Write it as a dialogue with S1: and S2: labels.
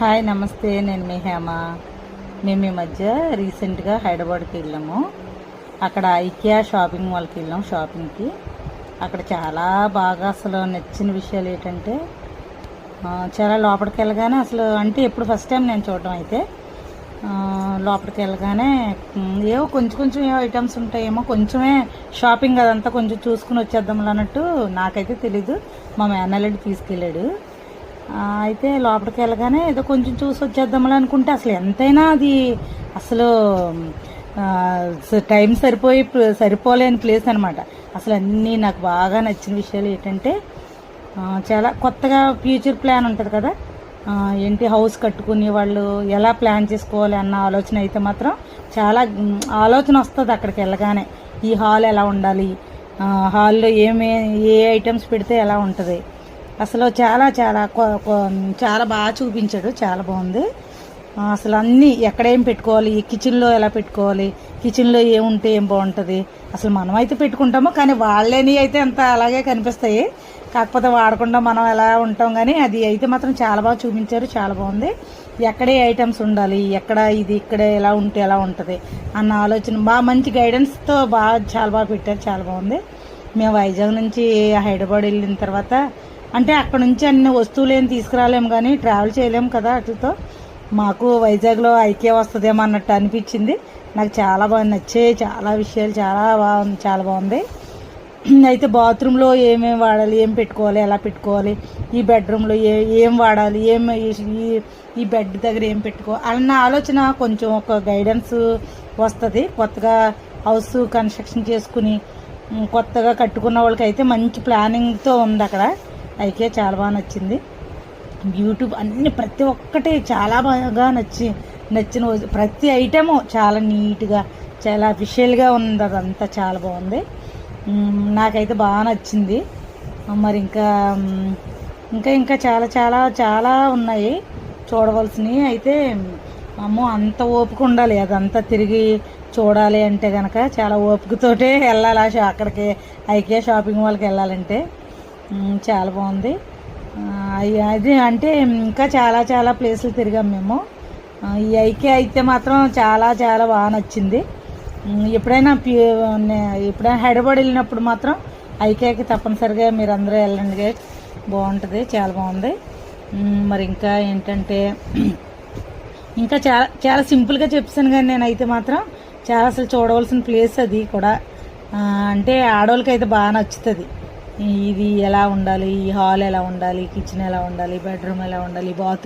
S1: Hi నమస్తే, నేను మీ హేమ. మేము ఈ మధ్య రీసెంట్గా హైదరాబాద్కి వెళ్ళాము. అక్కడ ఐకియా షాపింగ్ మాల్కి వెళ్ళాము షాపింగ్కి. అక్కడ చాలా బాగా అసలు నచ్చిన విషయాలు ఏంటంటే చాలా లోపలికి వెళ్ళగానే అసలు అంటే ఎప్పుడు ఫస్ట్ టైం నేను చూడడం అయితే లోపలికి వెళ్ళగానే ఏవో కొంచెం కొంచెం ఏవో ఐటమ్స్ ఉంటాయేమో, కొంచెమే షాపింగ్ అదంతా కొంచెం చూసుకుని వచ్చేద్దాం అన్నట్టు. నాకైతే తెలీదు, మా మేనల్లుడు తీసుకెళ్ళాడు. అయితే లోపలికి వెళ్ళగానే ఏదో కొంచెం చూసి వచ్చేద్దామని అనుకుంటే అసలు ఎంతైనా అది అసలు టైం సరిపోలేని ప్లేస్ అనమాట. అసలు అన్నీ నాకు బాగా నచ్చిన విషయాలు ఏంటంటే చాలా కొత్తగా ఫ్యూచర్ ప్లాన్ ఉంటుంది కదా, ఏంటి హౌస్ కట్టుకుని వాళ్ళు ఎలా ప్లాన్ చేసుకోవాలి అన్న ఆలోచన అయితే మాత్రం చాలా ఆలోచన వస్తుంది అక్కడికి వెళ్ళగానే. ఈ హాల్ ఎలా ఉండాలి, హాల్లో ఏ ఐటమ్స్ పెడితే ఎలా ఉంటుంది, అసలు చాలా చాలా చాలా బాగా చూపించాడు. చాలా బాగుంది. అసలు అన్నీ ఎక్కడేం పెట్టుకోవాలి, కిచెన్లో ఎలా పెట్టుకోవాలి, కిచెన్లో ఏముంటే ఏం బాగుంటుంది. అసలు మనం అయితే పెట్టుకుంటాము, కానీ వాళ్ళని అయితే అంత అలాగే కనిపిస్తాయి, కాకపోతే వాడకుండా మనం ఎలా ఉంటాం. కానీ అది అయితే మాత్రం చాలా బాగా చూపించారు, చాలా బాగుంది. ఎక్కడే ఐటమ్స్ ఉండాలి, ఇక్కడ ఎలా ఉంటే ఎలా ఉంటుంది అన్న ఆలోచన బాగా మంచి గైడెన్స్తో చాలా బాగా పెట్టారు, చాలా బాగుంది. మేము వైజాగ్ నుంచి హైదరాబాద్ వెళ్ళిన తర్వాత అంటే అక్కడ నుంచి అన్ని వస్తువులు ఏం తీసుకురాలేము, కానీ ట్రావెల్ చేయలేము కదా వాటితో. మాకు వైజాగ్లో ఐకియా వస్తుందేమో అన్నట్టు అనిపించింది. నాకు చాలా బాగా నచ్చాయి, చాలా విషయాలు చాలా బాగుంది. అయితే బాత్రూంలో ఏమేమి వాడాలి, ఏం పెట్టుకోవాలి, ఎలా పెట్టుకోవాలి, ఈ బెడ్రూమ్లో ఏం వాడాలి, ఈ బెడ్ దగ్గర ఏం పెట్టుకోవాలి అన్న ఆలోచన కొంచెం ఒక గైడెన్స్ వస్తుంది. కొత్తగా హౌస్ కన్స్ట్రక్షన్ చేసుకుని కొత్తగా కట్టుకున్న వాళ్ళకి అయితే మంచి ప్లానింగ్తో ఉంది అక్కడ ఐకియా. చాలా బాగా నచ్చింది. యూట్యూబ్ అన్ని ప్రతి ఒక్కటి చాలా బాగా నచ్చిన ప్రతి ఐటము చాలా నీట్గా చాలా అఫిషియల్గా ఉంది. అదంతా చాలా బాగుంది, నాకైతే బాగా నచ్చింది. మరి ఇంకా చాలా చాలా చాలా ఉన్నాయి చూడవలసినవి. అయితే అమ్మో అంత ఓపిక ఉండాలి అదంతా తిరిగి చూడాలి అంటే కనుక, చాలా ఓపికతోటే వెళ్ళాలి అక్కడికి ఐకియా షాపింగ్ మాల్కి వెళ్ళాలంటే. చాలా బాగుంది. అది అంటే ఇంకా చాలా చాలా ప్లేసులు తిరిగాం మేము. ఈ ఐకియా అయితే మాత్రం చాలా చాలా బాగా నచ్చింది. ఎప్పుడైనా హైదరాబాద్ వెళ్ళినప్పుడు మాత్రం ఐకియాకి తప్పనిసరిగా మీరు అందరూ వెళ్ళండి, బాగుంటుంది, చాలా బాగుంది. మరి ఇంకా ఏంటంటే ఇంకా చాలా చాలా సింపుల్గా చెప్పాను, కానీ నేనైతే మాత్రం చాలా అసలు చూడవలసిన ప్లేస్ అది కూడా. అంటే ఆడవాళ్ళకి అయితే బాగా నచ్చుతుంది. ఇది ఎలా ఉండాలి, ఈ హాల్ ఎలా ఉండాలి, కిచెన్ ఎలా ఉండాలి, బెడ్రూమ్ ఎలా ఉండాలి, బాత్రూమ్